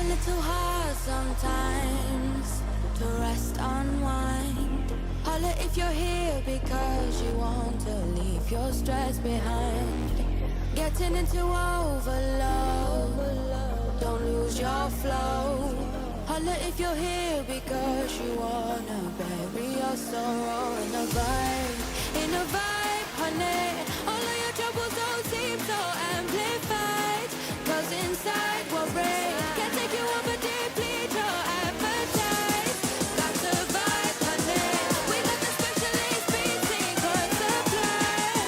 little hard sometimes to rest, unwind. Holla if you're here because you want to leave your stress behind. Getting into overload, don't lose your flow. Holla if you're here because you wanna bury your sorrow in a vibe, honey. All of your troubles don't seem so amplified, 'cause inside we're brave, can't take you over deeply, your appetite. That's a vibe, honey. We got the specialist beat secret supply.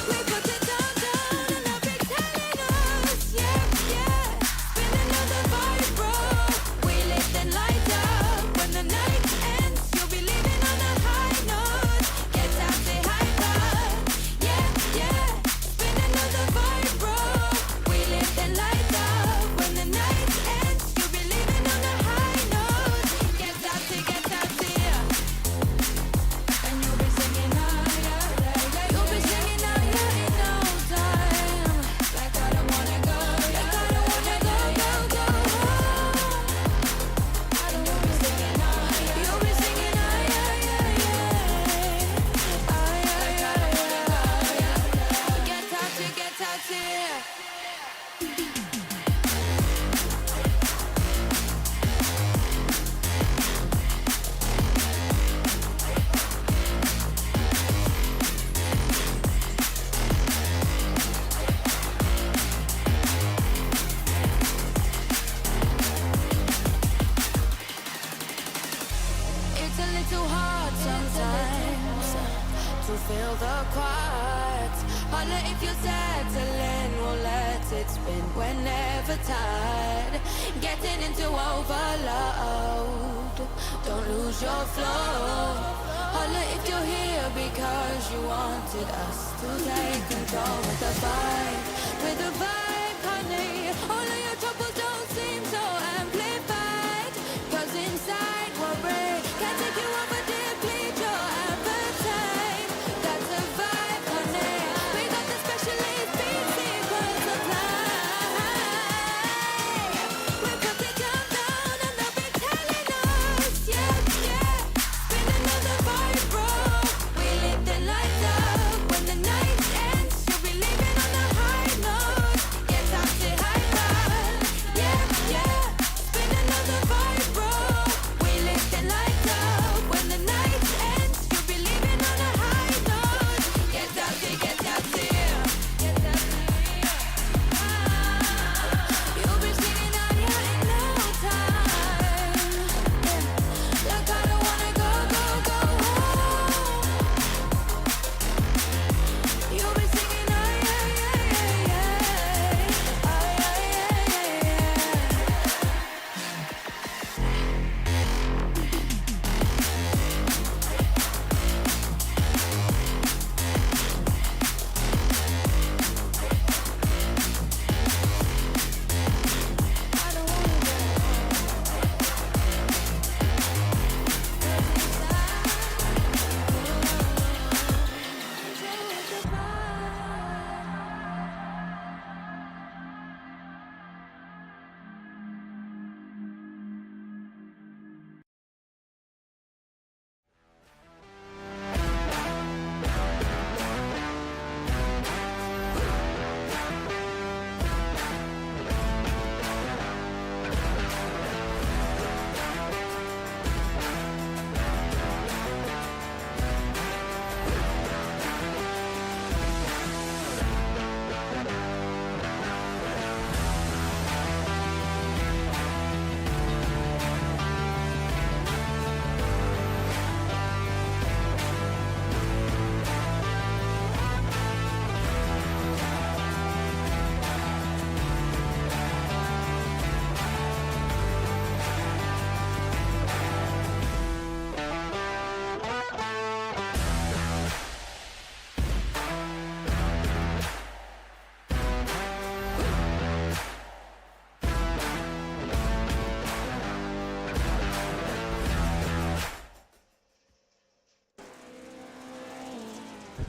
We put it down, and I'll be telling us, yeah, yeah. Spinning on the vibe, bro. We lift and light up. When the night ends, you'll be leaving on a high note. Get out, say hi, bye. Yeah, yeah. Spinning on the vibe, bro. We lift and light up. When the night ends, you'll be leaving on a high note. Get out, yeah. And you'll be singing, ah, yeah, yeah, yeah. You'll be singing, ah, yeah, in no time. Like I don't wanna go, like I don't wanna go, go, go home. I don't wanna be singing, ah, yeah. You'll be singing, ah, yeah, yeah, yeah. Ah, yeah, yeah, yeah. Get out, yeah. It's a little hard sometimes to feel the quiet. Holla if you're settling, we'll let it spin whenever tired. Getting into overload, don't lose your flow. Holla if you're here because you wanted us to take control with the vibe, honey. All of your troubles don't seem so amplified, 'cause inside we're brave, can't take you over deeply, your appetite. That's a vibe, honey. We got the specialist beat secret supply. We put it down, and they'll be telling us, yeah, yeah. Spinning on the vibe, bro. We lit the lights up. When the night ends, you'll be leaving on a high note. Get out, say hi, bye. Yeah, yeah. Spinning on the vibe, bro. We lit the lights up. When the night ends, you'll be leaving on a high note. Get out, say, get out, say. Get out, say. You'll be singing out, yeah, in no time. Like I don't wanna go, go, go home. You'll be singing, ah, yeah, yeah, yeah, yeah. Ah, yeah, yeah, yeah, yeah. I don't wanna go.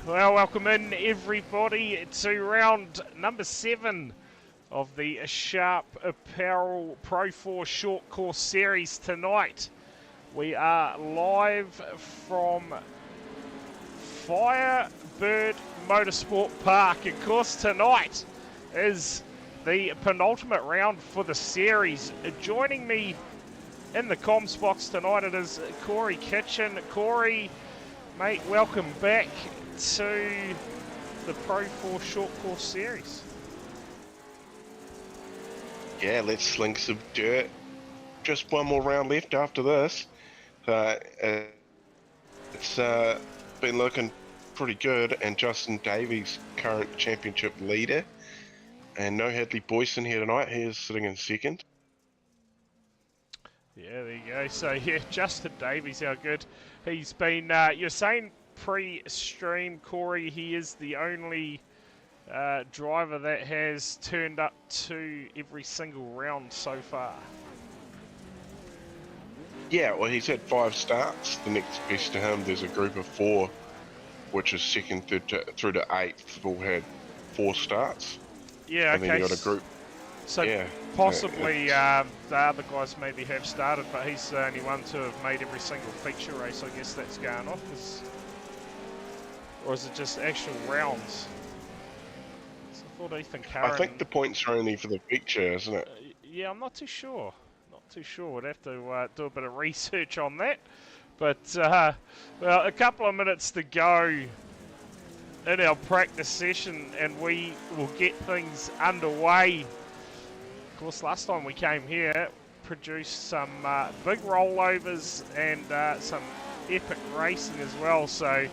Well, welcome in everybody to round number 7 of the Sharp Apparel Pro 4 Short Course Series tonight. We are live from Firebird Motorsport Park. Of course, tonight is the penultimate round for the series. Joining me in the comms box tonight, it is Corey Kitchen. Corey, mate, welcome back to the Pro 4 Short Course Series. Yeah, let's sling some dirt. Just one more round left after this. It's been looking pretty good, and Justin Davies, current championship leader, and no Hadley Boyson here tonight. He is sitting in second. Yeah, there you go. So, yeah, Justin Davies, how good. He's been, you're saying pre-stream, Corey, he is the only driver that has turned up to every single round so far. Yeah, well, he's had 5 starts. The next best to him, there's a group of 4, which is second through to 8th, have all had 4 starts. Yeah, and okay. then you got a group. So yeah, possibly the other guys maybe have started, but he's the only one to have made every single feature race. I guess that's going off. Or is it just actual rounds? So I thought Ethan Curran... I think the points are only for the feature, isn't it? Yeah, I'm not too sure. Too sure. We'd have to do a bit of research on that. But, well, a couple of minutes to go in our practice session, and we will get things underway. Of course, last time we came here, produced some big rollovers and some epic racing as well. So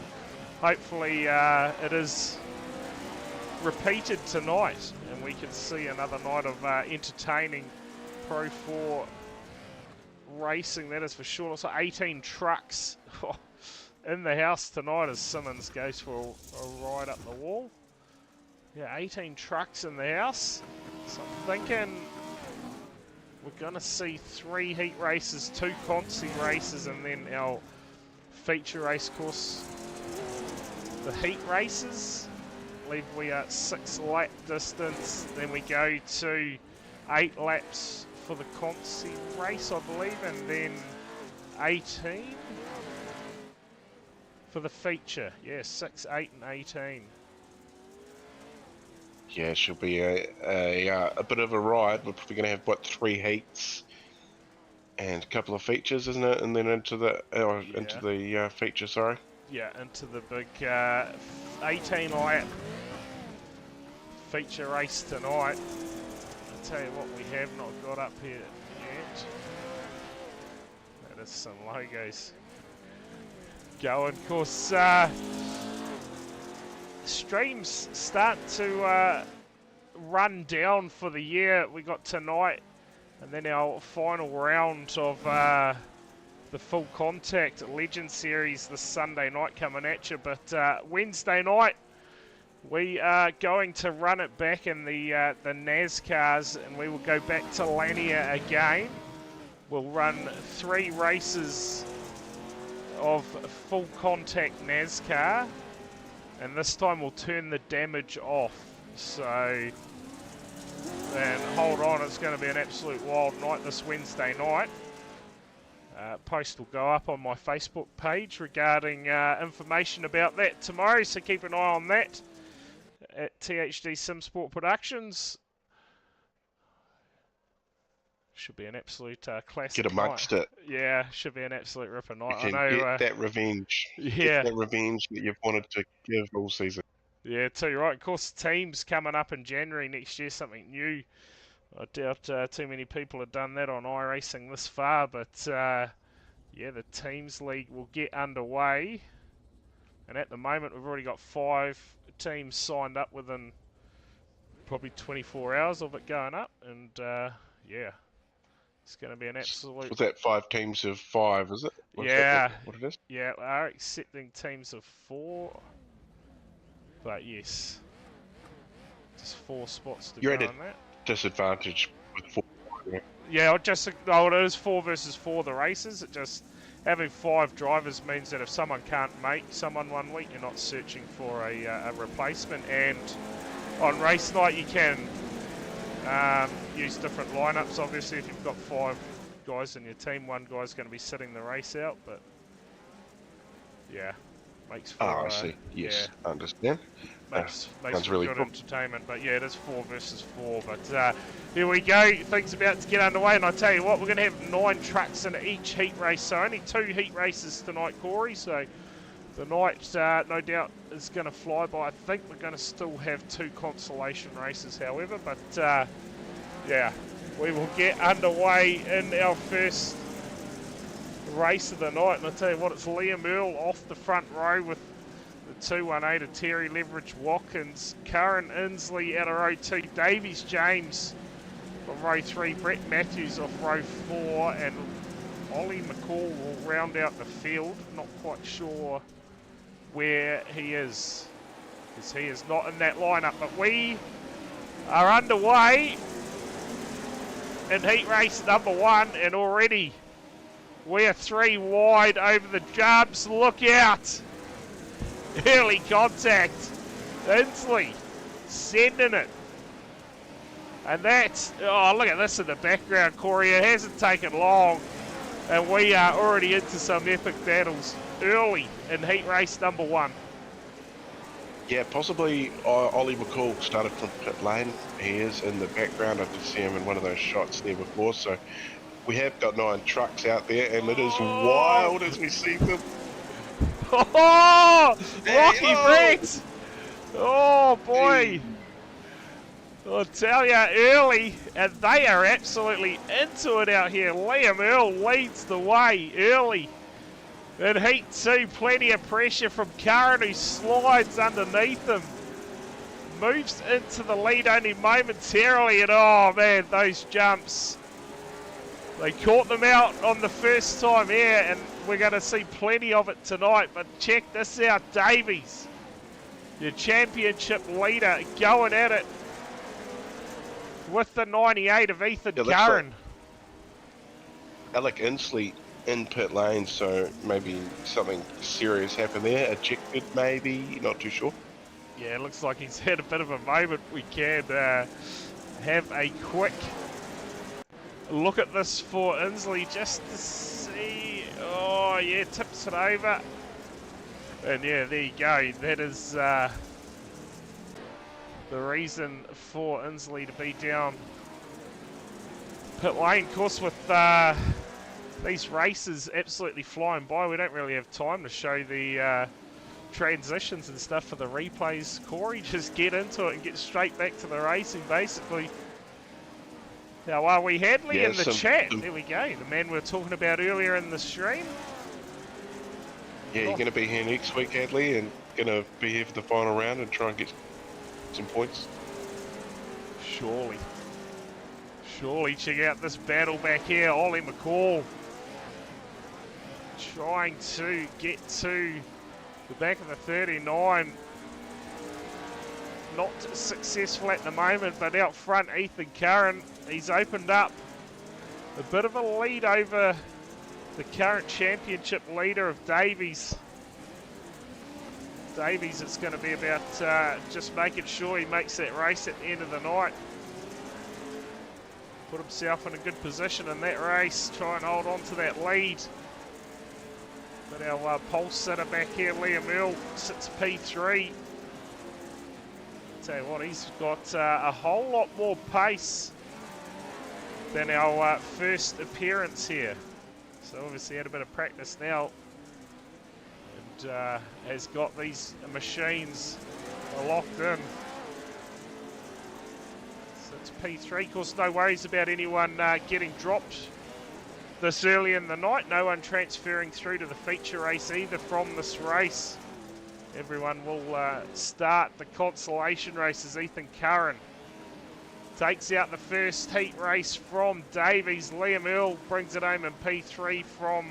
hopefully it is repeated tonight, and we can see another night of entertaining Pro 4 racing, that is for sure. So 18 trucks in the house tonight as Simmons goes for a ride up the wall. Yeah, 18 trucks in the house. So I'm thinking we're going to see 3 heat races, 2 consi races, and then our feature race course. The heat races, I believe we are 6 lap distance. Then we go to 8 laps for the consi race, I believe, and then 18 for the feature. Yeah, 6, 8, and 18. Yeah, it should be a bit of a ride. We're probably going to have, what, 3 heats and a couple of features, isn't it? And then into the feature, sorry. Yeah, into the big 18 lap feature race tonight. I'll tell you what we have not got up here yet. That is some logos going. Of course, streams start to run down for the year. We got tonight, and then our final round of the Full Contact Legend Series this Sunday night coming at you. But Wednesday night, we are going to run it back in the NASCARs, and we will go back to Lanier again. We'll run 3 races of Full Contact NASCAR, and this time we'll turn the damage off. So, and hold on, it's going to be an absolute wild night this Wednesday night. Post will go up on my Facebook page regarding information about that tomorrow, so keep an eye on that at THD Simsport Productions. Should be an absolute classic. Get amongst night. it. Yeah, should be an absolute ripper night. You can I know. Get that revenge. Yeah. Get that revenge that you've wanted to give all season. Yeah, tell you right. Of course, teams coming up in January next year, something new. I doubt too many people have done that on iRacing this far, but yeah, the Teams League will get underway. And at the moment, we've already got 5 teams signed up within probably 24 hours of it going up. And yeah, it's going to be an absolute... Was that 5 teams of 5, is it? Yeah. What it is? Yeah, we are accepting teams of 4. But yes, just 4 spots to You're go at on that. Disadvantage with 4. Yeah, it is 4 versus 4 the races. It just having 5 drivers means that if someone can't make someone one week, you're not searching for a replacement. And on race night, you can Use different lineups. Obviously, if you've got 5 guys in your team, one guy's going to be sitting the race out. But yeah, makes for I see. Yes, I understand. makes Sounds for really good cool. entertainment. But yeah, it is 4 versus 4. But here we go. Things about to get underway, and I tell you what, we're going to have 9 trucks in each heat race. So only 2 heat races tonight, Corey. So the night, no doubt, is going to fly by. I think we're going to still have 2 consolation races, however. But yeah, we will get underway in our first race of the night. And I tell you what, it's Liam Earl off the front row with the 218 of Terry Leverage Watkins, Curran Inslee out of row 2, Davies James from row 3, Brett Matthews off row 4, and Ollie McCall will round out the field. Not quite sure where he is, because he is not in that lineup. But we are underway in heat race number 1, and already we are 3 wide over the jumps. Look out! Early contact. Inslee sending it. And that's, oh, look at this in the background, Corey. It hasn't taken long, and we are already into some epic battles early in heat race number 1. Yeah, possibly Ollie McCall started from pit lane. He is in the background. I did see him in one of those shots there before. So we have got 9 trucks out there, and it is wild as we see them. Oh, Rocky Brett! Oh boy! I'll tell you, early, and they are absolutely into it out here. Liam Earl leads the way early. In heat 2, plenty of pressure from Curran, who slides underneath him. Moves into the lead only momentarily, and oh man, those jumps. They caught them out on the first time here, and we're going to see plenty of it tonight. But check this out, Davies, your championship leader, going at it with the 98 of Ethan Curran. Like Alec Inslee in pit lane, so maybe something serious happened there. Ejected, maybe, not too sure. Yeah, it looks like he's had a bit of a moment. We can have a quick look at this for Inslee just to see. Oh yeah, tips it over, and yeah, there you go. That is the reason for Inslee to be down pit lane. Of course, with these races absolutely flying by, we don't really have time to show the transitions and stuff for the replays. Corey, just get into it and get straight back to the racing, basically. How are we, Hadley, in the chat? There we go, the man we were talking about earlier in the stream. Yeah, you're going to be here next week, Hadley, and going to be here for the final round and try and get some points. Surely. Surely. Check out this battle back here. Ollie McCall trying to get to the back of the 39. Not successful at the moment, but out front, Ethan Curran, he's opened up a bit of a lead over the current championship leader of Davies. Davies, it's going to be about just making sure he makes that race at the end of the night. Put himself in a good position in that race, try and hold on to that lead. But our pole sitter back here, Liam Earl, sits P3. Tell you what, he's got a whole lot more pace than our first appearance here. So obviously had a bit of practice now, and has got these machines locked in. So it's P3. Of course, no worries about anyone getting dropped this early in the night. No one transferring through to the feature race either from this race. Everyone will start the consolation races. Ethan Curran takes out the first heat race from Davies. Liam Earl brings it home in P3 from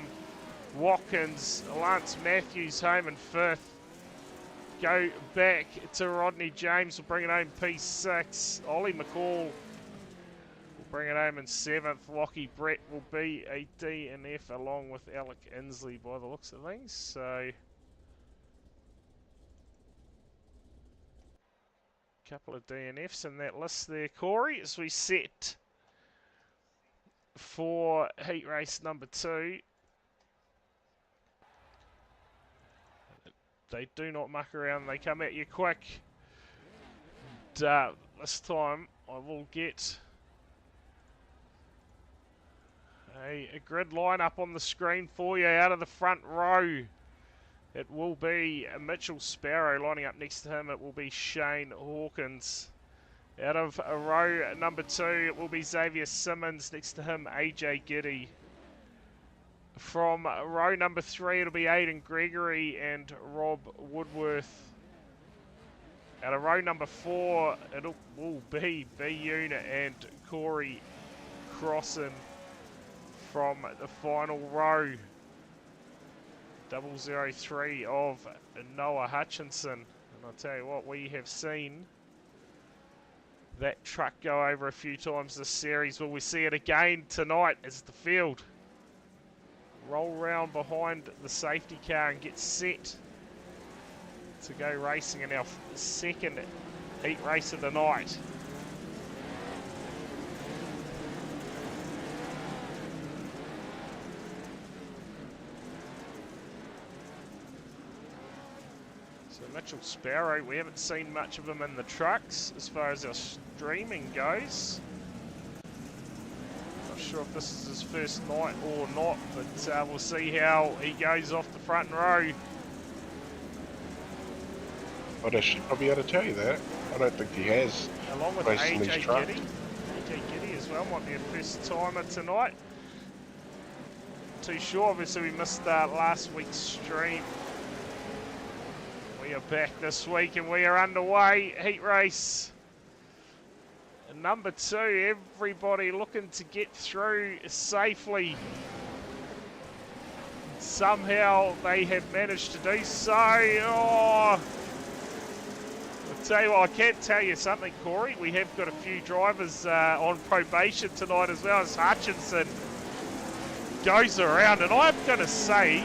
Watkins. Lance Matthews home in 5th. Go back to Rodney James, will bring it home P6. Ollie McCall will bring it home in 7th. Lockie Brett will be a D and F along with Alec Inslee by the looks of things. So Couple of DNFs in that list there, Corey, as we set for heat race number 2. They do not muck around, they come at you quick. And, this time I will get a grid line up on the screen for you out of the front row. It will be Mitchell Sparrow lining up next to him. It will be Shane Hawkins. Out of row number 2, it will be Xavier Simmons. Next to him, AJ Giddy. From row number 3, it'll be Aidan Gregory and Rob Woodworth. Out of row number 4, it will be B-Unit and Corey Crossan. From the final row, 003 of Noah Hutchinson. And I'll tell you what, we have seen that truck go over a few times this series. Will we see it again tonight as the field roll round behind the safety car and get set to go racing in our second heat race of the night? So Mitchell Sparrow, we haven't seen much of him in the trucks as far as our streaming goes. Not sure if this is his first night or not, but we'll see how he goes off the front row. I should probably be able to tell you that. I don't think he has. Along with AJ Giddy. AJ Giddy as well, might be a first timer tonight. Too sure, obviously we missed last week's stream. We are back this week and we are underway. Heat race number 2. Everybody looking to get through safely. Somehow they have managed to do so. Oh, I'll tell you what, I can tell you something, Corey. We have got a few drivers on probation tonight as well, as Hutchinson goes around. And I'm going to say,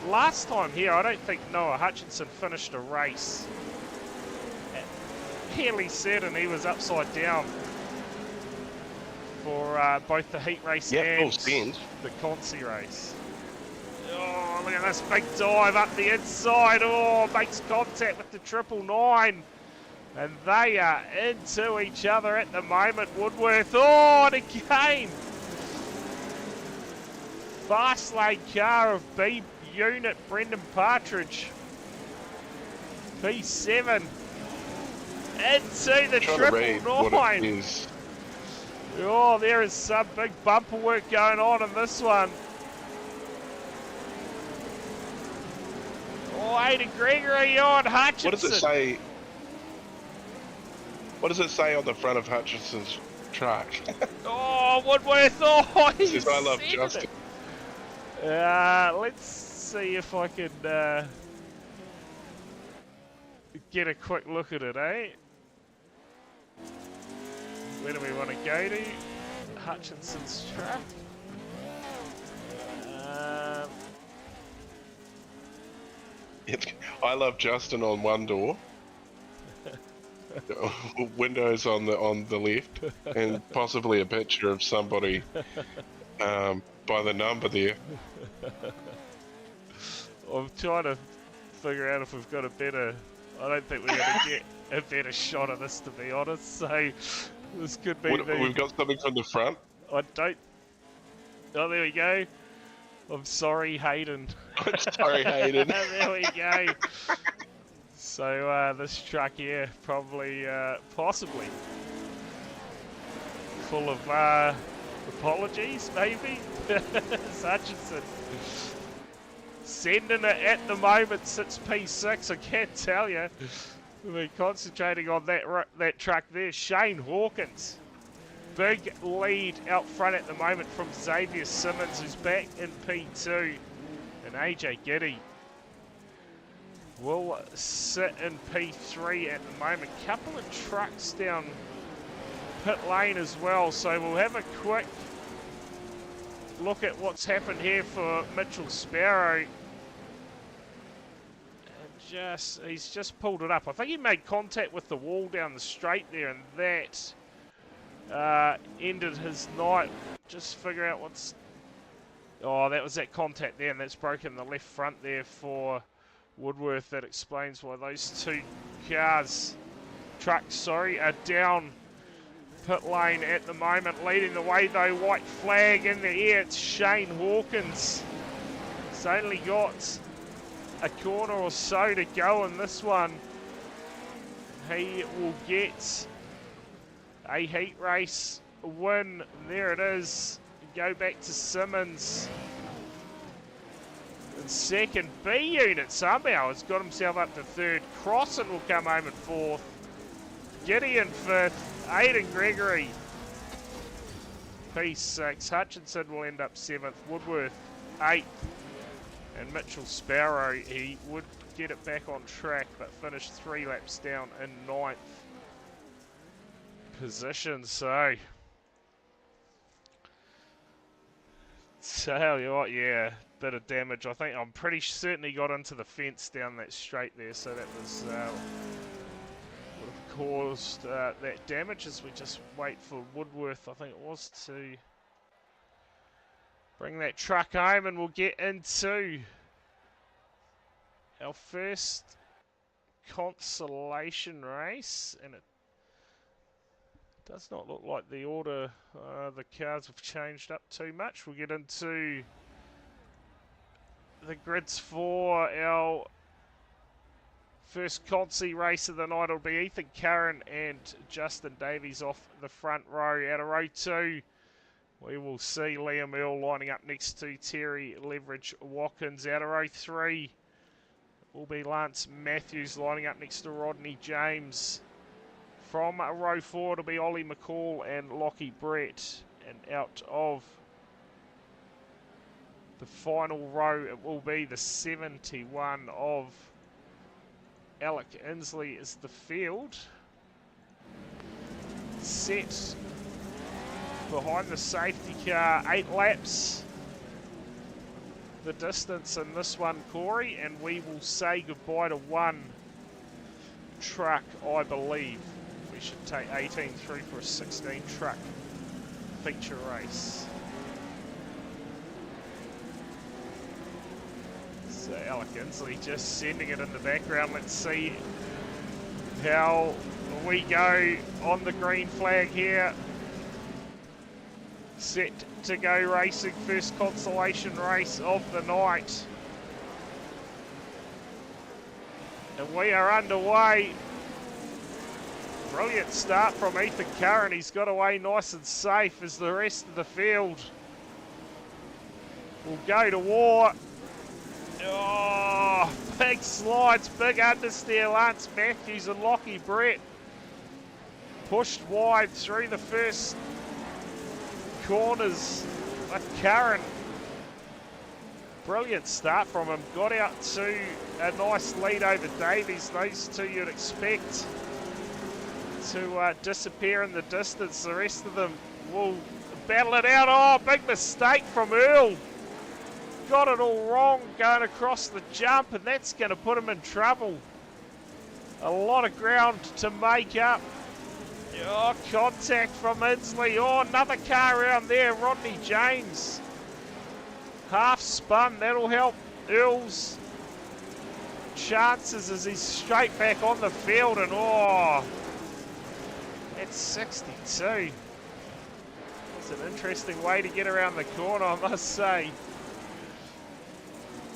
last time here, I don't think Noah Hutchinson finished a race. Fairly certain he was upside down for both the heat race and the Consi race. Oh, look at this big dive up the inside. Oh, makes contact with the 999. And they are into each other at the moment. Woodworth, oh, and again. Fast lane car of B unit, Brendan Partridge. P7 into the 999. Oh, there is some big bumper work going on in this one. Oh, Aidan Gregory on Hutchinson. What does it say? What does it say on the front of Hutchinson's truck? Oh, Woodworth. Oh, he says, I love Justin. Let's see if I can get a quick look at it, eh? Where do we want to go to? Hutchinson's truck. I love Justin on one door. Windows on the left, and possibly a picture of somebody by the number there. I'm trying to figure out if we've got a better. I don't think we're going to get a better shot of this, to be honest. So this could be. We've got something from the front. I don't. Oh, there we go. I'm sorry, Hayden. Sorry, Hayden. There we go. So this truck here, probably, possibly, full of apologies, maybe. Hutchinson sending it at the moment, sits P6. I can't tell you. We're concentrating on that truck there. Shane Hawkins. Big lead out front at the moment from Xavier Simmons, who's back in P2. And AJ Giddy will sit in P3 at the moment. Couple of trucks down pit lane as well. So we'll have a quick look at what's happened here for Mitchell Sparrow. And he's just pulled it up. I think he made contact with the wall down the straight there, and that ended his night. Just figure out what's... Oh, that was that contact there, and that's broken the left front there for Woodworth. That explains why those two trucks, are down pit lane at the moment. Leading the way though, white flag in the air. It's Shane Hawkins. He's only got a corner or so to go in this one. He will get a heat race win. There it is. Go back to Simmons. In second, B unit somehow has got himself up to third. Crossan will come home in fourth. Gideon fifth. Aidan Gregory P6. Hutchinson will end up seventh. Woodworth eighth. And Mitchell Sparrow, he would get it back on track, but finished 3 laps down in ninth position. So tell you what, yeah, bit of damage. I'm pretty certain he got into the fence down that straight there, so that was would have caused that damage. As we just wait for Woodworth, I think it was, to bring that truck home, and we'll get into our first consolation race. And it does not look like the order, the cars have changed up too much. We'll get into the grids for our first consi race of the night. It'll be Ethan Curran and Justin Davies off the front row. Out of row 2, we will see Liam Earl lining up next to Terry Leverage Watkins. Out of row 3 will be Lance Matthews lining up next to Rodney James. From row 4, it'll be Ollie McCall and Lockie Brett. And out of the final row, it will be the 71 of Alec Inslee is the field. Set behind the safety car, 8 laps. The distance in this one, Corey, and we will say goodbye to one truck, I believe. We should take 18 through for a 16 truck feature race. So Alec Inslee just sending it in the background. Let's see how we go on the green flag here. Set to go racing, first consolation race of the night. And we are underway. Brilliant start from Ethan Curran. He's got away nice and safe as the rest of the field will go to war. Oh, big slides, big understeer. Lance Matthews and Lockie Brett pushed wide through the first corners. But Curran, brilliant start from him. Got out to a nice lead over Davies. Those two you'd expect to disappear in the distance. The rest of them will battle it out. Oh, big mistake from Earl. Got it all wrong going across the jump, and that's going to put him in trouble. A lot of ground to make up. Oh, contact from Inslee. Oh, another car around there. Rodney James. Half spun. That'll help Earl's chances as he's straight back on the field. And oh, that's 62. It's an interesting way to get around the corner, I must say.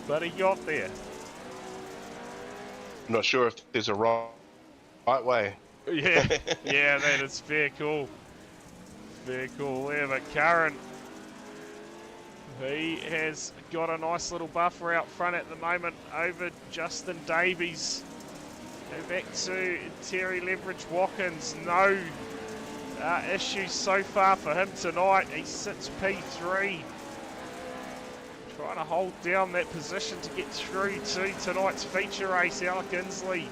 But he got there. I'm not sure if there's a right way. Yeah, yeah, that is fair cool. Fair cool there, but Curran, he has got a nice little buffer out front at the moment over Justin Davies. Go back to Terry Leverage Watkins. No issues so far for him tonight. He sits P3. Trying to hold down that position to get through to tonight's feature race. Alec Inslee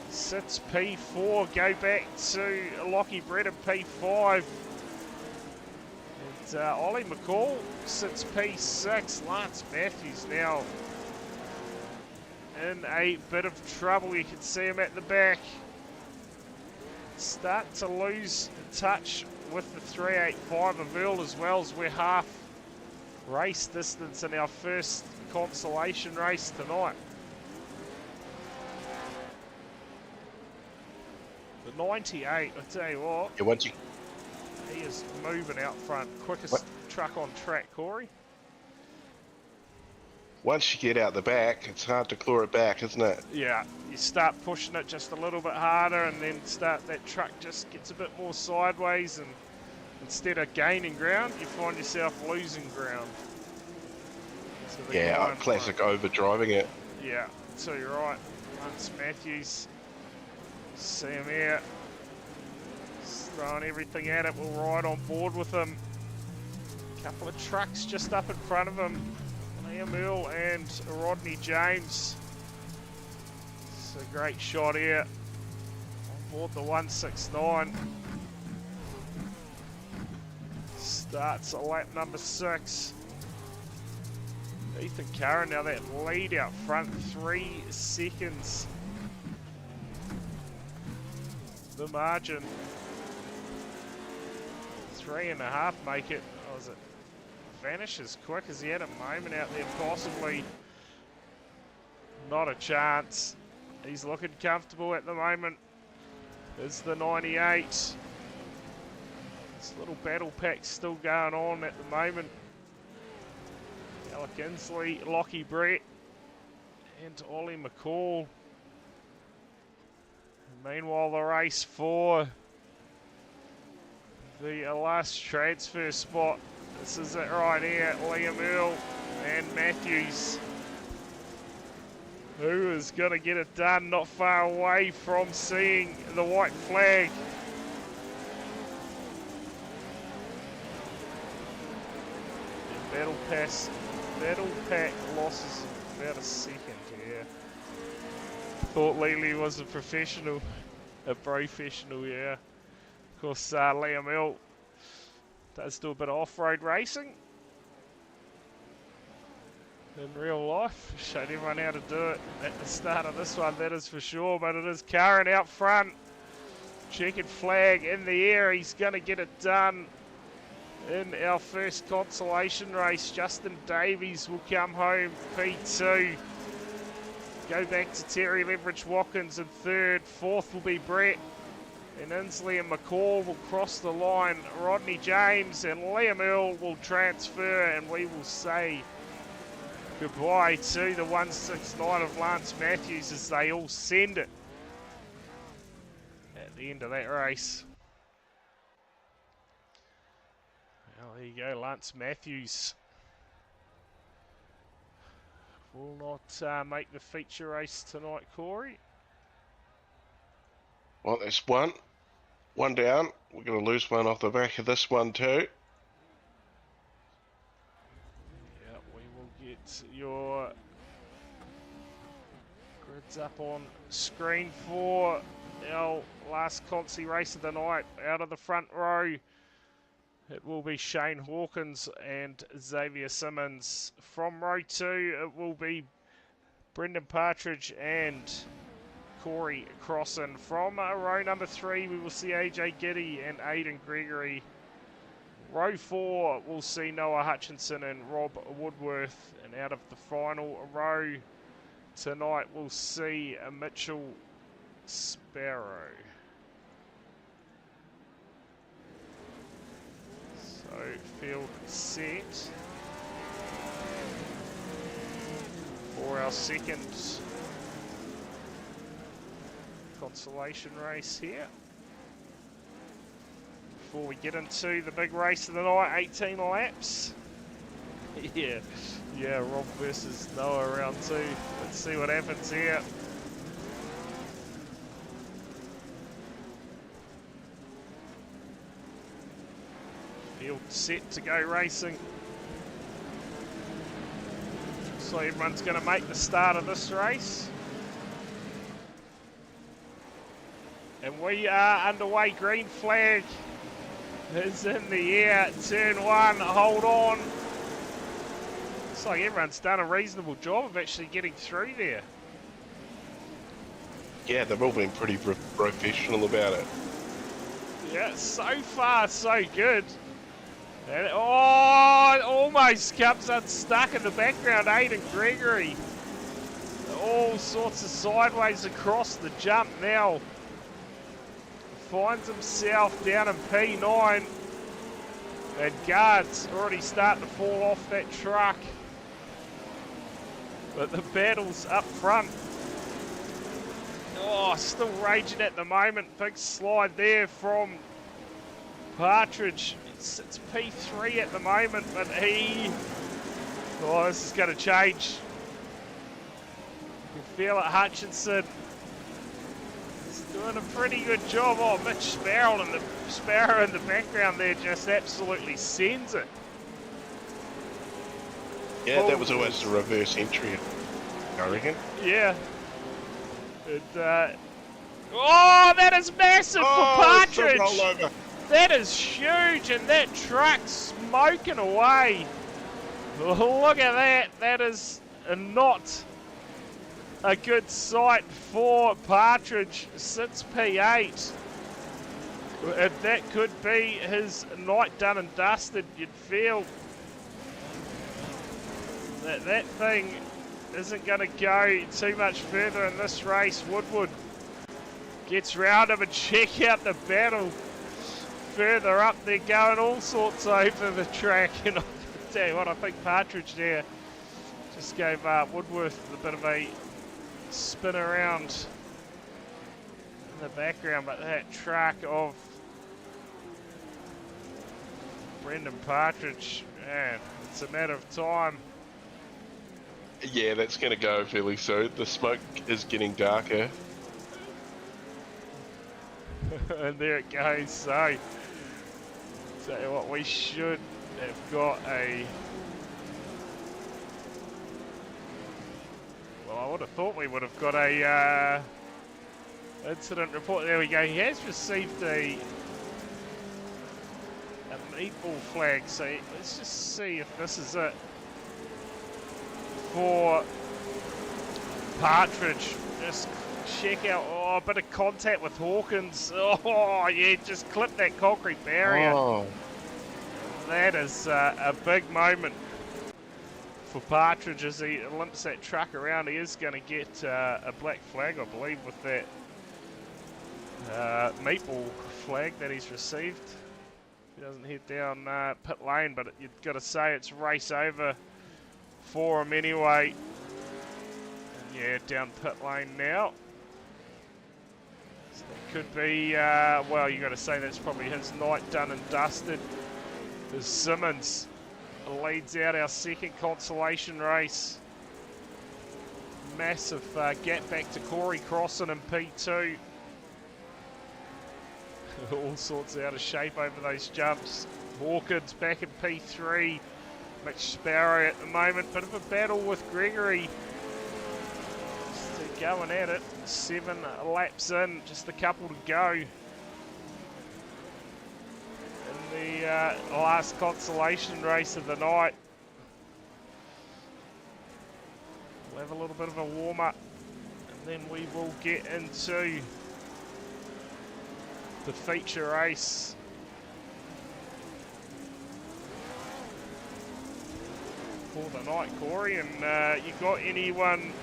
sits P4. Go back to Lockie Brett in P5. And Ollie McCall sits P6. Lance Matthews now in a bit of trouble. You can see him at the back. Start to lose touch with the 385 of Earl as well, as we're half race distance in our first consolation race tonight. The 98, I tell you what, Yeah, once you he is moving out front. Quickest truck on track, Corey. once you get out the back, it's hard to claw it back, isn't it? Yeah, you start pushing it just a little bit harder, and then that truck just gets a bit more sideways, and instead of gaining ground, you find yourself losing ground. So Yeah, classic overdriving it. Yeah, so you're right. Lance Matthews, see him here. Just throwing everything at it. We'll ride on board with him. Couple of trucks just up in front of him. Liam Earl and Rodney James. It's a great shot here. On board the 169. Starts at lap number 6. Ethan Curran, now that lead out front, 3 seconds. The margin. 3.5 make it. Oh, is it vanish as quick as he had a moment out there? Possibly. Not a chance. He's looking comfortable at the moment. Is the 98. This little battle pack's still going on at the moment. Alec Inslee, Lockie Brett, and Ollie McCall. Meanwhile, the race for the last transfer spot. This is it right here. Liam Earl and Matthews. Who is going to get it done? Not far away from seeing the white flag. Battle pack losses about a second here. Thought Lely was a professional, yeah. Of course, Liam Earl does do a bit of off-road racing in real life. Showed everyone how to do it at the start of this one, that is for sure. But it is Curran out front. Checkered flag in the air. He's going to get it done. In our first consolation race, Justin Davies will come home P2. Go back to Terry Leveridge-Watkins in third. Fourth will be Brett. And Inslee and McCall will cross the line. Rodney James and Liam Earl will transfer, and we will say goodbye to the 169 of Lance Matthews as they all send it at the end of that race. Well, there you go, Lance Matthews will not make the feature race tonight, Corey. Well, there's one down. We're going to lose one off the back of this one too. Yeah, we will get your grids up on screen for our last consi race of the night. Out of the front row, it will be Shane Hawkins and Xavier Simmons. From row 2, it will be Brendan Partridge and Corey Crossan. From row number 3, we will see AJ Giddy and Aidan Gregory. Row 4, we'll see Noah Hutchinson and Rob Woodworth. And out of the final row tonight, we'll see Mitchell Sparrow. So, field set for our second consolation race here. Before we get into the big race of the night, 18 laps. Yeah, Rob versus Noah round 2. Let's see what happens here. Field set to go racing. So everyone's going to make the start of this race. And we are underway. Green flag is in the air. Turn 1, hold on. Looks like everyone's done a reasonable job of actually getting through there. Yeah, they've all been pretty professional about it. Yeah, so far so good. And, oh, it almost comes unstuck in the background. Aiden Gregory. All sorts of sideways across the jump now. Finds himself down in P9. And guards already starting to fall off that truck. But the battle's up front. Oh, still raging at the moment. Big slide there from Partridge. It's P3 at the moment, but he... Oh, this is going to change. You can feel it, Hutchinson. He's doing a pretty good job. Oh, Mitch Sparrow in the background there just absolutely sends it. Yeah, that was almost a reverse entry, I reckon. Yeah. Oh, that is massive for Partridge. Roll over. That is huge, and that truck's smoking away. Look at that. That is not a good sight for Partridge since P8. If that could be his night done and dusted, you'd feel that thing isn't going to go too much further in this race. Woodward gets round him, and check out the battle further up. They're going all sorts over the track, and I tell you what, I think Partridge there just gave Woodworth a bit of a spin around in the background, but that truck of Brendan Partridge, man, it's a matter of time. Yeah, that's going to go fairly soon. The smoke is getting darker. And there it goes. So, tell you what, we should have got a... Well, I would have thought we would have got a incident report. There we go. He has received a meatball flag. So let's just see if this is it for Partridge. Just check out, oh, a bit of contact with Hawkins. Oh, yeah, just clip that concrete barrier. Oh. That is a big moment for Partridge as he limps that truck around. He is going to get a black flag, I believe, with that meatball flag that he's received. He doesn't head down pit lane, but you've got to say it's race over for him anyway. And yeah, down pit lane now. So that could be, well, you got to say that's probably his night done and dusted. As Simmons leads out our second consolation race. Massive gap back to Corey Crossan in P2. All sorts out of shape over those jumps. Hawkins back in P3. Mitch Sparrow at the moment. Bit of a battle with Gregory. Just going at it. 7 laps in. Just a couple to go. In the last consolation race of the night. We'll have a little bit of a warm-up. And then we will get into the feature race. For the night, Corey, and you got anyone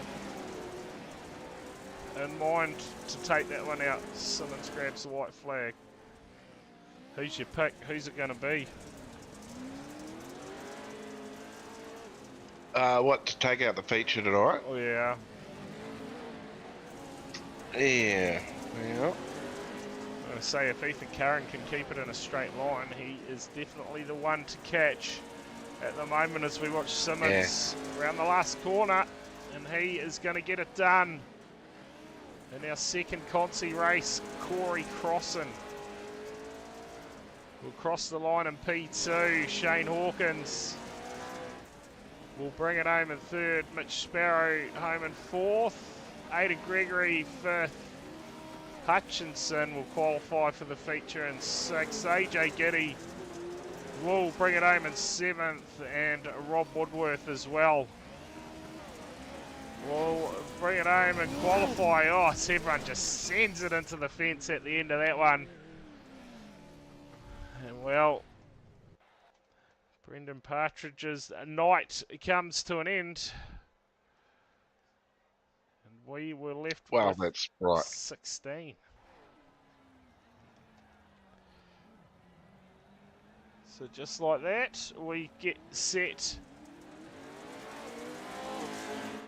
in mind to take that one out? Simmons grabs the white flag. Who's your pick? Who's it going to be? What, to take out the feature tonight? Oh yeah. Yeah. Yeah. I'm going to say if Ethan Curran can keep it in a straight line, he is definitely the one to catch at the moment as we watch Simmons around the last corner, and he is going to get it done. In our second consi race, Corey Crossan will cross the line in P2. Shane Hawkins will bring it home in third. Mitch Sparrow home in fourth. Aiden Gregory fifth. Hutchinson will qualify for the feature in sixth. AJ Giddy will bring it home in seventh, and Rob Woodworth as well will bring it home and qualify. Oh, everyone just sends it into the fence at the end of that one. And well, Brendan Partridge's night comes to an end. And we were left with That's right. 16. So just like that, we get set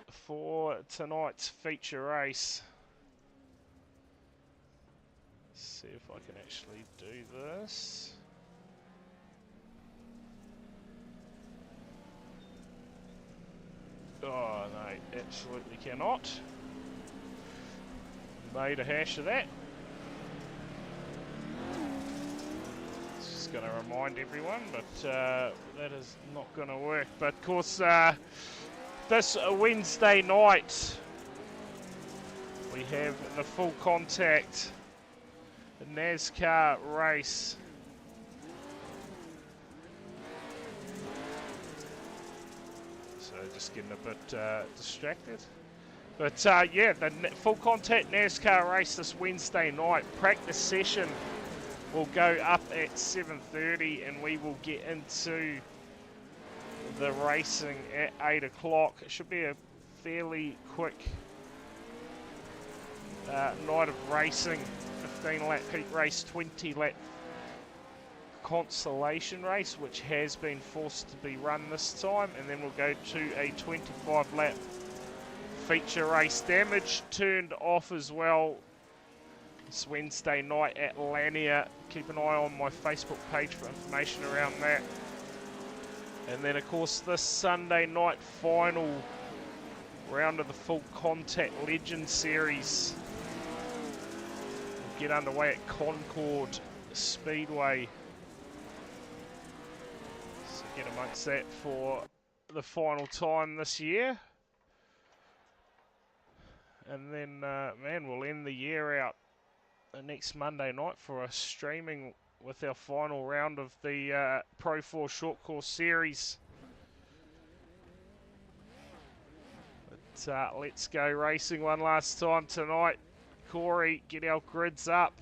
for tonight's feature race. Let's see if I can actually do this. Oh no, absolutely cannot. Made a hash of that. It's just going to remind everyone, but that is not going to work. But of course, this Wednesday night, we have the full contact NASCAR race. So just getting a bit distracted. But yeah, the full contact NASCAR race this Wednesday night. Practice session will go up at 7:30 and we will get into the racing at 8 o'clock. It should be a fairly quick night of racing. 15 lap heat race, 20 lap consolation race, which has been forced to be run this time, and then we'll go to a 25 lap feature race. Damage turned off as well this Wednesday night at Lanier. Keep an eye on my Facebook page for information around that. And then of course this Sunday night final round of the full contact Legend Series will get underway at Concord Speedway. So get amongst that for the final time this year. And then, man, we'll end the year out next Monday night for a streaming with our final round of the Pro 4 Short Course Series. But let's go racing one last time tonight. Corey, get our grids up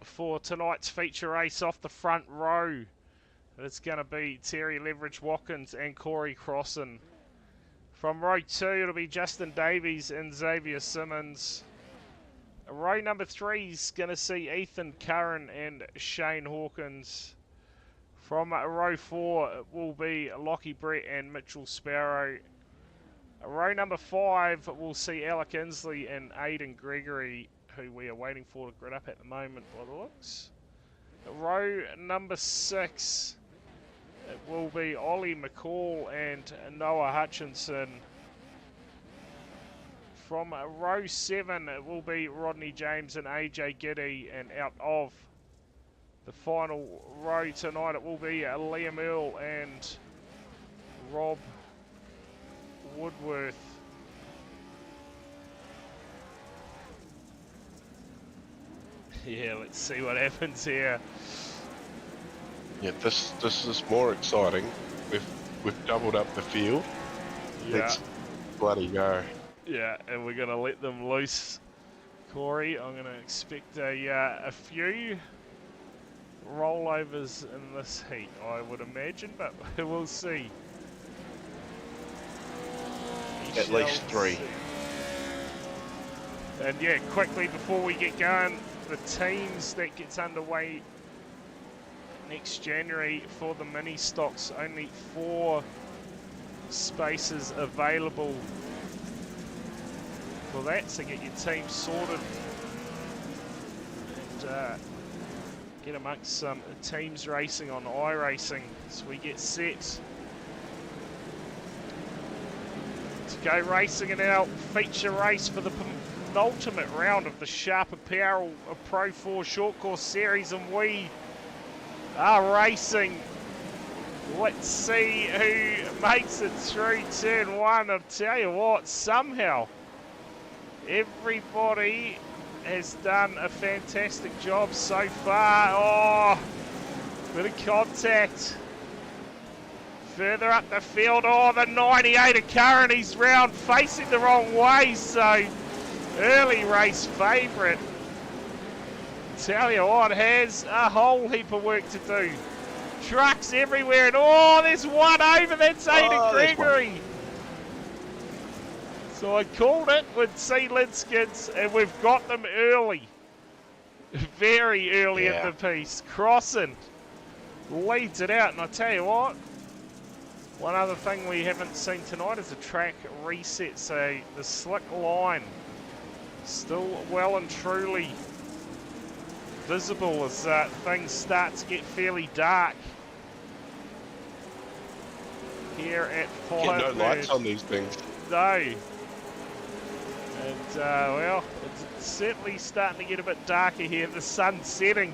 for tonight's feature race off the front row. It's going to be Terry Leverage Watkins and Corey Crossan. From row 2, it'll be Justin Davies and Xavier Simmons. Row number 3 is going to see Ethan Curran and Shane Hawkins. From row 4, it will be Lockie Brett and Mitchell Sparrow. Row number 5, we'll see Alec Inslee and Aidan Gregory, who we are waiting for to grid up at the moment by the looks. Row number 6, it will be Ollie McCall and Noah Hutchinson. From row 7, it will be Rodney James and AJ Giddy. And out of the final row tonight, it will be Liam Earl and Rob Woodworth. Yeah, let's see what happens here. Yeah, this is more exciting. We've doubled up the field. Yeah. Let's bloody go. Yeah, and we're gonna let them loose, Corey. I'm gonna expect a few rollovers in this heat, I would imagine, but we'll see. At least 3. And yeah, quickly before we get going, the teams that gets underway next January for the mini stocks, only 4 spaces available for that, so get your team sorted and get amongst some teams racing on iRacing as we get set to go racing in our feature race for the penultimate round of the Sharp Apparel Pro 4 Short Course Series, and we are racing. Let's see who makes it through turn 1. I'll tell you what, somehow everybody has done a fantastic job so far. Oh, bit of contact Further up the field, oh, the 98 of Curran, he's round facing the wrong way, so early race favourite. Tell you what, has a whole heap of work to do. Trucks everywhere, and oh, there's one over, that's Aidan Gregory. So I called it with Sea Lidskins, and we've got them early. Very early in the piece. Crossing leads it out, and I tell you what, one other thing we haven't seen tonight is a track reset, so the slick line still well and truly visible as things start to get fairly dark here at Firebird. No lights on these things. No. And, well, it's certainly starting to get a bit darker here. The sun's setting.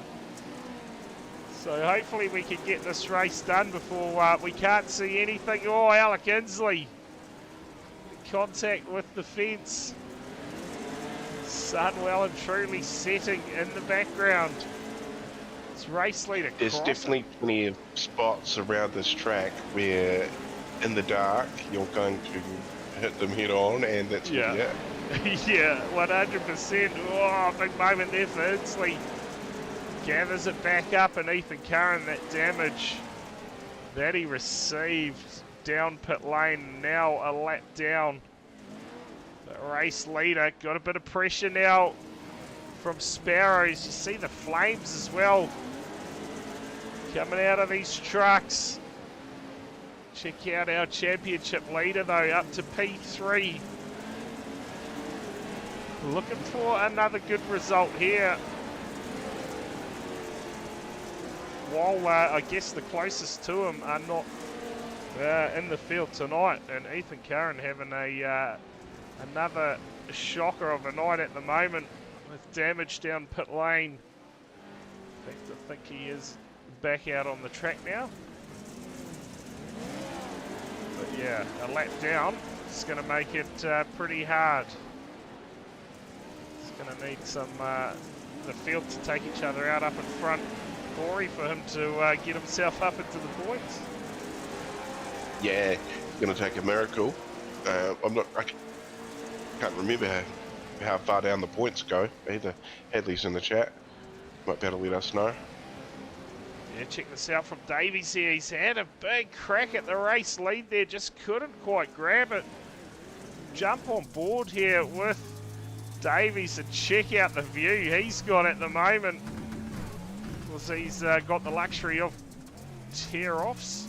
So hopefully we can get this race done before we can't see anything. Oh, Alec Inslee. Contact with the fence. Sun well and truly setting in the background. It's race leader. There's definitely plenty of spots around this track where in the dark you're going to hit them head on, and that's what you get. Yeah, 100%. Oh, big moment there for Inslee. Gathers it back up, and Ethan Curran, that damage that he received down pit lane, now a lap down. The race leader got a bit of pressure now from Sparrows. You see the flames as well coming out of these trucks. Check out our championship leader though, up to P3. Looking for another good result here. While I guess the closest to him are not in the field tonight, and Ethan Curran having another shocker of a night at the moment with damage down pit lane. In fact, I think he is back out on the track now. But yeah, a lap down is going to make it pretty hard. It's going to need some the field to take each other out up in front, Corey, for him to get himself up into the points. Yeah, it's going to take a miracle. I can't remember how far down the points go either. Hadley's in the chat. Might be able to let us know. Yeah, check this out from Davies here. He's had a big crack at the race lead there, just couldn't quite grab it. Jump on board here with Davies and check out the view he's got at the moment. Because he's got the luxury of tear-offs.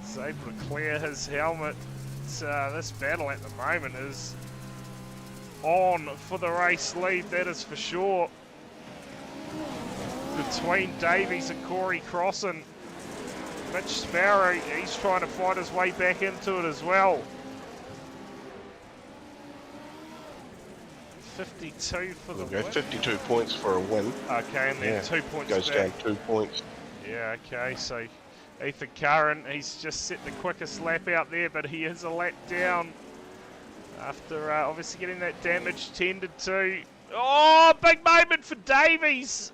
He's able to clear his helmet. This battle at the moment is on for the race lead, that is for sure. Between Davies and Corey Crossan. Mitch Sparrow, he's trying to fight his way back into it as well. 52 for the win. 52 points for a win. Okay, and then 2 points goes back. down 2 points. Yeah, okay, so Ethan Curran, he's just set the quickest lap out there, but he is a lap down after obviously getting that damage tended to. Oh, big moment for Davies!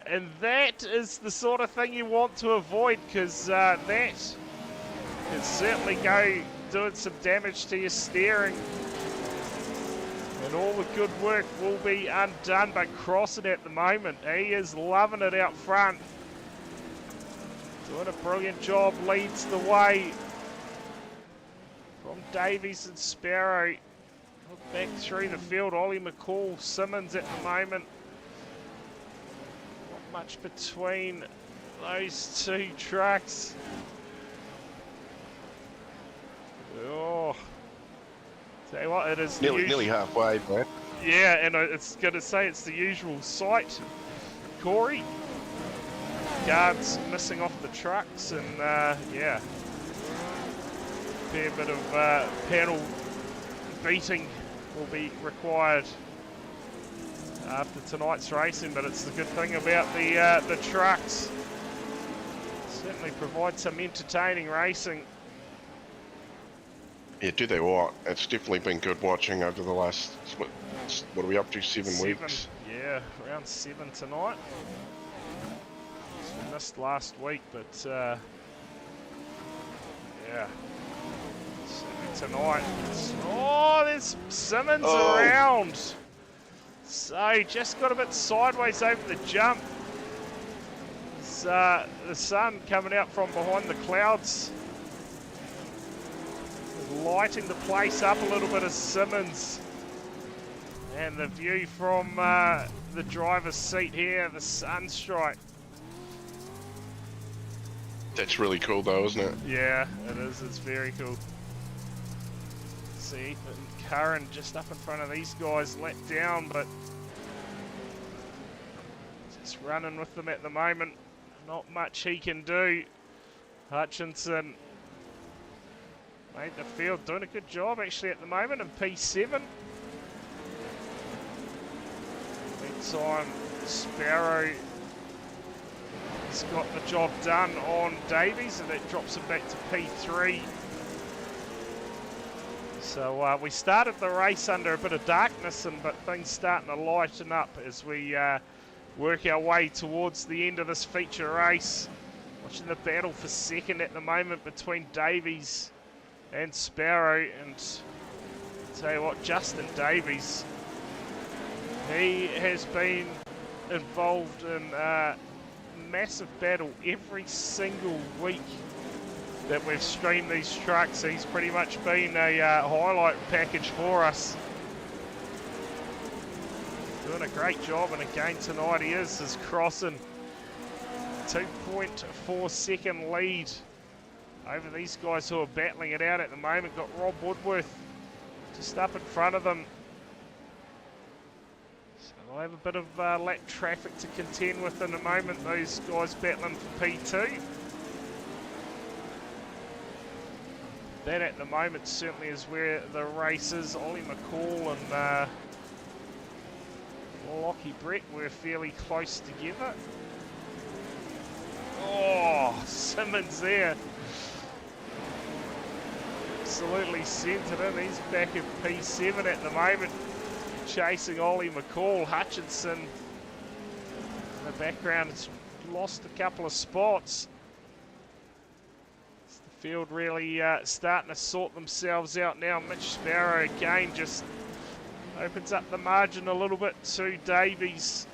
And that is the sort of thing you want to avoid, because that can certainly go doing some damage to your steering. And all the good work will be undone, but Crossan at the moment, he is loving it out front. Doing a brilliant job, leads the way from Davies and Sparrow. Back through the field, Ollie McCall, Simmons at the moment. Not much between those two trucks. Oh, tell you what, it is nearly halfway, man. Yeah, and it's going to say it's the usual sight, Corey. Guards missing off the trucks, and yeah, fair bit of panel beating will be required after tonight's racing, but it's the good thing about the trucks. Certainly provide some entertaining racing. Yeah, do they what? It's definitely been good watching over the last, what are we up to, 7 weeks? Yeah, round 7 tonight. missed last week, but yeah. Tonight. Oh, there's Simmons around. So just got a bit sideways over the jump. It's, the sun coming out from behind the clouds, lighting the place up a little bit as Simmons. And the view from the driver's seat here, the sunstrike. That's really cool though, isn't it? Yeah, it is. It's very cool. See Ethan Curran just up in front of these guys, let down, but just running with them at the moment. Not much he can do. Hutchinson made the field, doing a good job actually at the moment in P7. Meantime, Sparrow has got the job done on Davies, and that drops him back to P3. So we started the race under a bit of darkness, but things starting to lighten up as we work our way towards the end of this feature race. Watching the battle for second at the moment between Davies and Sparrow, and I'll tell you what, Justin Davies, he has been involved in a massive battle every single week that we've streamed these trucks. He's pretty much been a highlight package for us. Doing a great job, and again tonight he is crossing 2.4 second lead over these guys who are battling it out at the moment. Got Rob Woodworth just up in front of them. So they'll have a bit of lap traffic to contend with in a moment, those guys battling for P2. That at the moment certainly is where the race is. Ollie McCall and Lockie Brett were fairly close together. Oh, Simmons there. Absolutely centred in. He's back in P7 at the moment, chasing Ollie McCall. Hutchinson in the background has lost a couple of spots. The field really starting to sort themselves out now. Mitch Sparrow again just opens up the margin a little bit to Davies.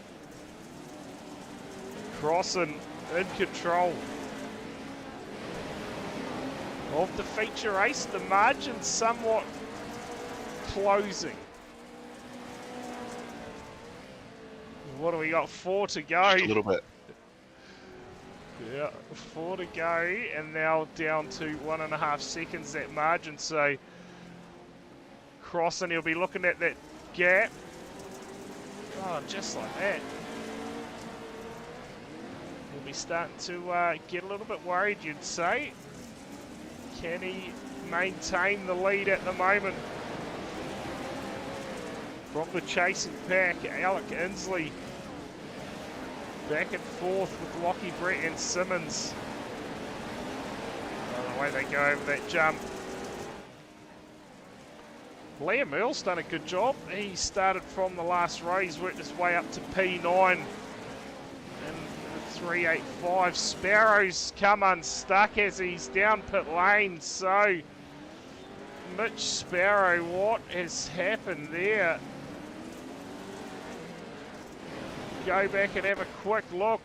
Crossing in control of the feature race. The margin somewhat closing. What do we got? 4 to go. Just a little bit. Yeah, 4 to go, and now down to 1.5 seconds that margin. So Crossing, he'll be looking at that gap. Oh, just like that. He'll be starting to get a little bit worried, you'd say. Can he maintain the lead at the moment? From the chasing pack, Alec Inslee back and forth with Lockie Brett and Simmons. Oh, the way they go over that jump. Liam Earl's done a good job. He started from the last row. He's worked his way up to P9 and 385. Sparrow's come unstuck as he's down pit lane. So Mitch Sparrow, what has happened there? Go back and have a quick look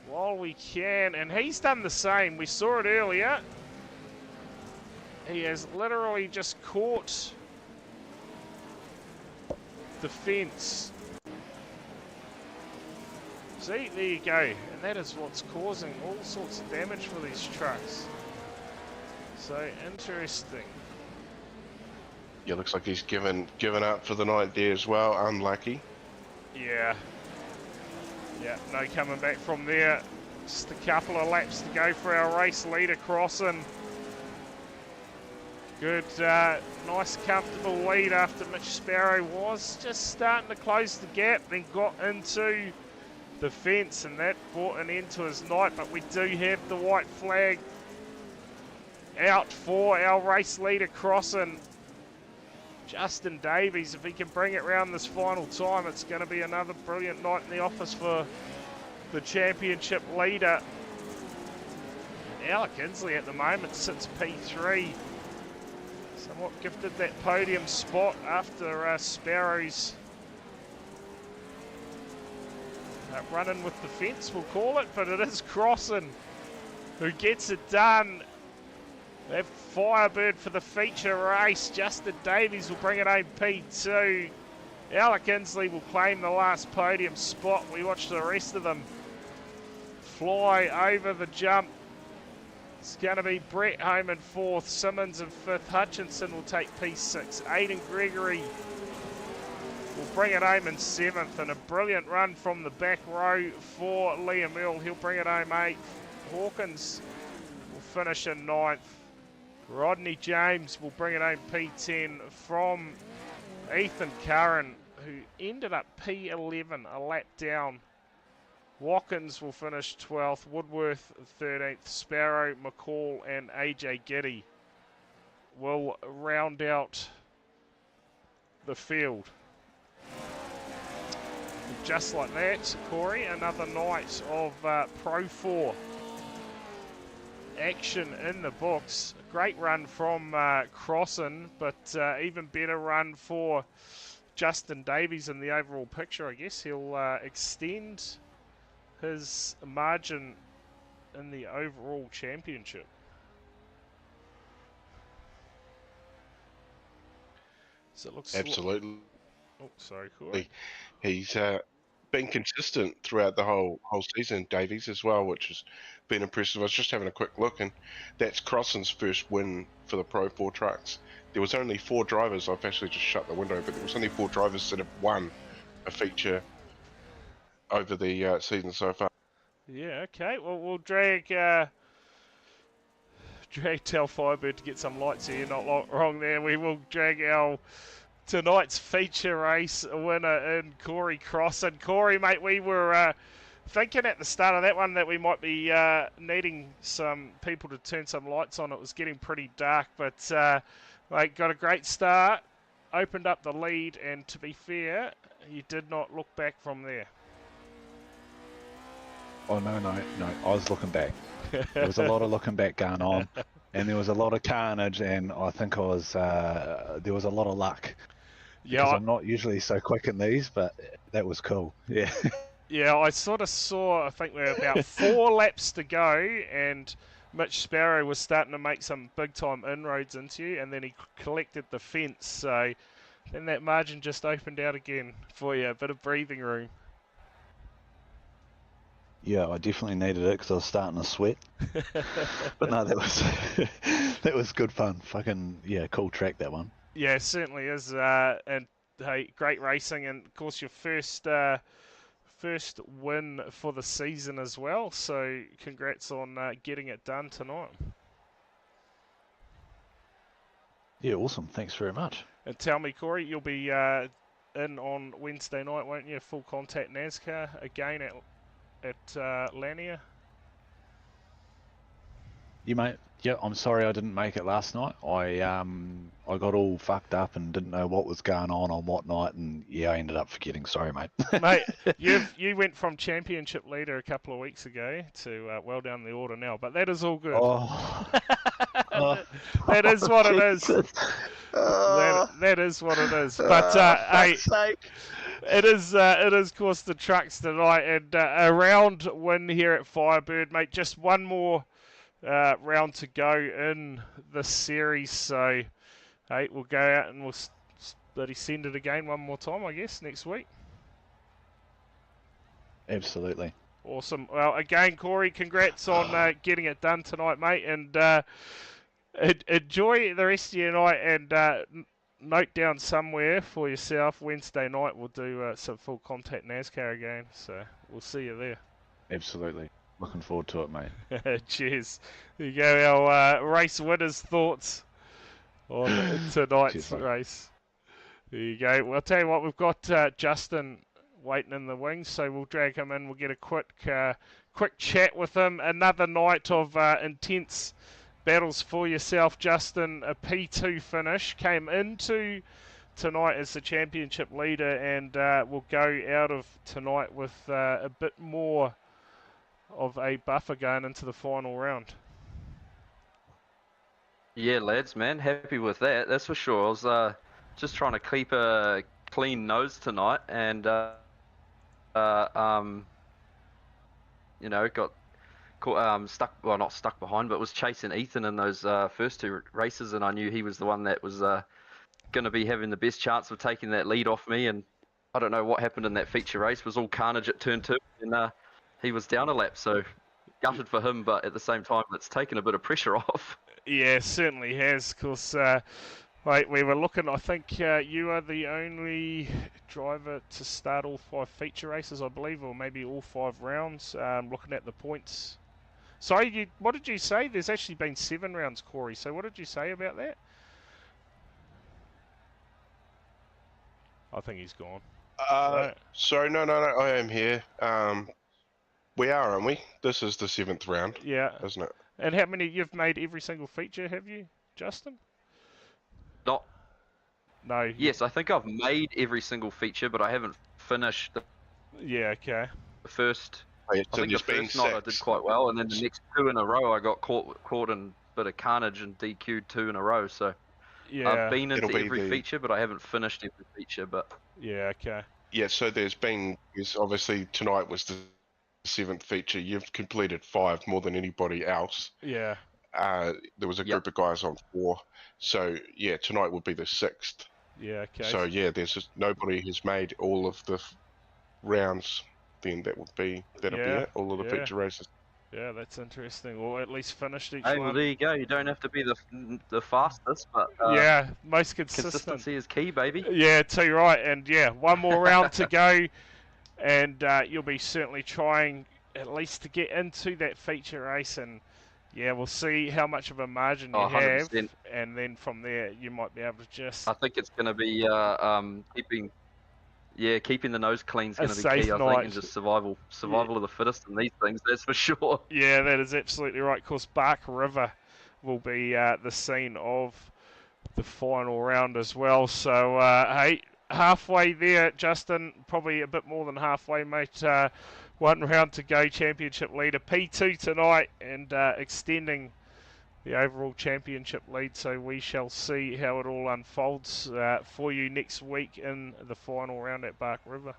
while we can, and he's done the same. We saw it earlier. He has literally just caught the fence. See, there you go, and that is what's causing all sorts of damage for these trucks. So interesting. Yeah, looks like he's given up for the night there as well. Unlucky. Yeah. Yeah, no coming back from there. Just a couple of laps to go for our race leader crossing. Good, nice comfortable lead after Mitch Sparrow was just starting to close the gap, then got into the fence, and that brought an end to his night. But we do have the white flag out for our race leader crossing. Justin Davies, if he can bring it round this final time, it's going to be another brilliant night in the office for the championship leader. Alec Inslee at the moment sits P3. Somewhat gifted that podium spot after Sparrows running with the fence, we'll call it, but it is Crossan who gets it done. They have Firebird for the feature race. Justin Davies will bring it home P2. Alec Inslee will claim the last podium spot. We watch the rest of them fly over the jump. It's going to be Brett home in 4th, Simmons in 5th, Hutchinson will take P6, Aidan Gregory will bring it home in 7th, and a brilliant run from the back row for Liam Earl. He'll bring it home 8th. Hawkins will finish in 9th. Rodney James will bring it home P10 from Ethan Curran, who ended up P11, a lap down. Watkins will finish 12th, Woodworth 13th, Sparrow, McCall and AJ Giddy will round out the field. And just like that, Corey, another night of Pro 4 action in the books. Great run from Crossan, but even better run for Justin Davies in the overall picture. I guess he'll extend his margin in the overall championship. So it looks absolutely. Oh, sorry, Corey. He's been consistent throughout the whole season, Davies, as well, which has been impressive. I was just having a quick look, and that's Crossan's first win for the Pro 4 trucks. There was only 4 drivers. I've actually just shut the window, but there was only 4 drivers that have won a feature over the season so far. Yeah, okay. Well, we'll drag Tell Firebird to get some lights here. Not wrong there. We will drag our tonight's feature race winner in Corey Crossan. Corey, mate, we were thinking at the start of that one that we might be needing some people to turn some lights on. It was getting pretty dark, but mate, got a great start, opened up the lead, and to be fair, you did not look back from there. Oh, no, I was looking back. There was a lot of looking back going on, and there was a lot of carnage, and I think there was a lot of luck. Yeah, because I'm not usually so quick in these, but that was cool. Yeah. Yeah, I sort of saw, I think we were about 4 laps to go, and Mitch Sparrow was starting to make some big-time inroads into you, and then he collected the fence, so then that margin just opened out again for you, a bit of breathing room. Yeah, I definitely needed it because I was starting to sweat. But no, that was good fun. Fucking, yeah, cool track, that one. Yeah, it certainly is, and hey, great racing, and of course your first win for the season as well, so congrats on getting it done tonight. Yeah, awesome. Thanks very much. And tell me, Corey, you'll be in on Wednesday night, won't you? Full contact NASCAR again at Lanier. You mate, yeah, I'm sorry I didn't make it last night. I got all fucked up and didn't know what was going on what night, and yeah, I ended up forgetting. Sorry, mate. Mate, you went from championship leader a couple of weeks ago to well down the order now, but that is all good. Oh. That is what it is. That is what it is. But hey, it is of course the trucks tonight, and a round win here at Firebird, mate. Just one more round to go in the series, so hey, we'll go out and we'll bloody send it again one more time, I guess, next week. Absolutely. Awesome. Well, again, Corey, congrats on getting it done tonight, mate, and enjoy the rest of your night, and note down somewhere for yourself, Wednesday night we'll do some full contact NASCAR again, so we'll see you there. Absolutely. Looking forward to it, mate. Cheers. There you go, our race winners' thoughts on tonight's race. There you go. Well, I'll tell you what, we've got Justin waiting in the wings, so we'll drag him in. We'll get a quick chat with him. Another night of intense battles for yourself, Justin. A P2 finish. Came into tonight as the championship leader, and will go out of tonight with a bit more of a buffer going into the final round. Yeah, lads, man, happy with that. That's for sure. I was just trying to keep a clean nose tonight, and you know, got stuck. Well, not stuck behind, but was chasing Ethan in those first two races, and I knew he was the one that was going to be having the best chance of taking that lead off me. And I don't know what happened in that feature race. It was all carnage at turn 2, and he was down a lap. So gutted for him, but at the same time, it's taken a bit of pressure off. Yeah, certainly has, because we were looking, I think you are the only driver to start all 5 feature races, I believe, or maybe all 5 rounds, looking at the points. Sorry, what did you say? There's actually been 7 rounds, Corey, so what did you say about that? I think he's gone. Right. Sorry, no, I am here. We are, aren't we? This is the 7th round. Yeah. Isn't it? And how many, you've made every single feature, have you, Justin? Not. No. Yes, I think I've made every single feature, but I haven't finished the Okay. first. Oh, yeah, I so think the there's been first night I 6. did quite well, and then the next 2 in a row I got caught in a bit of carnage and DQ'd 2 in a row. So Yeah. I've been into It'll be every the- feature, but I haven't finished every feature. But Yeah, okay. Yeah, so there's obviously tonight was the 7th feature. You've completed 5 more than anybody else. Yeah. There was a group of guys on 4. So yeah, tonight would be the 6th. Yeah, okay. So yeah, there's just nobody has made all of the rounds. Then that'll be it. All of the feature races. Yeah, that's interesting. Or at least finished each hey, well, one. there you go. You don't have to be the fastest, but Yeah, most consistent. consistency is key, baby. Yeah, too right. And yeah, one more round to go, and you'll be certainly trying at least to get into that feature race. And yeah, we'll see how much of a margin you have, 100%. and then from there you might be able to just I think it's going to be keeping the nose clean is A going to be safe key. I night. think, and just survival of the fittest in these things. That's for sure. Yeah, that is absolutely right. Of course, Bark River will be the scene of the final round as well. So, hey, halfway there, Justin. Probably a bit more than halfway, mate. 1 round to go, championship leader. P2 tonight, and extending the overall championship lead. So we shall see how it all unfolds for you next week in the final round at Bark River.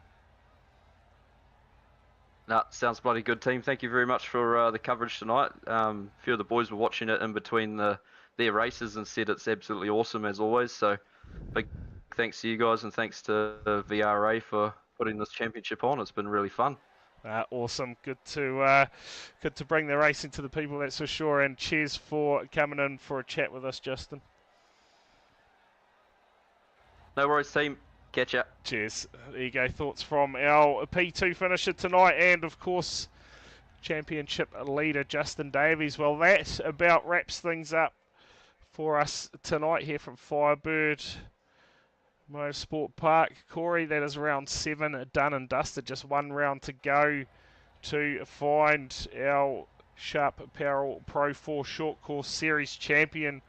No, sounds bloody good, team. Thank you very much for the coverage tonight. A few of the boys were watching it in between their races and said it's absolutely awesome as always. So big thanks to you guys, and thanks to VRA for putting this championship on. It's been really fun. Awesome, good to bring the racing to the people, that's for sure. And cheers for coming in for a chat with us, Justin. No worries, team. Catch ya. Cheers. There you go. Thoughts from our P2 finisher tonight, and of course, championship leader Justin Davies. Well, that about wraps things up for us tonight here from Firebird Motorsport Park. Corey, that is round 7 done and dusted. Just 1 round to go to find our Sharp Apparel Pro 4 Short Course Series champion.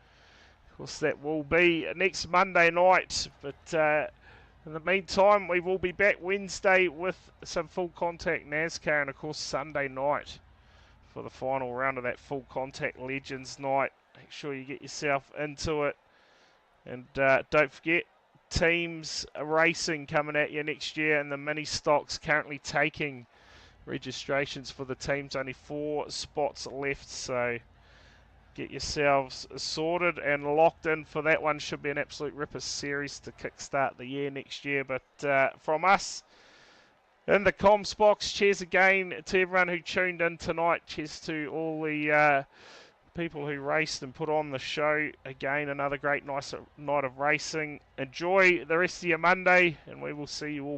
Of course, that will be next Monday night. But in the meantime, we will be back Wednesday with some full contact NASCAR, and of course Sunday night for the final round of that full contact Legends night. Make sure you get yourself into it. And don't forget, teams racing coming at you next year, and the mini stocks currently taking registrations for the teams. Only 4 spots left, so get yourselves sorted and locked in for that one. Should be an absolute ripper series to kickstart the year next year. But from us in the comms box, cheers again to everyone who tuned in tonight. Cheers to all the people who raced and put on the show. Again, another great night of racing. Enjoy the rest of your Monday, and we will see you all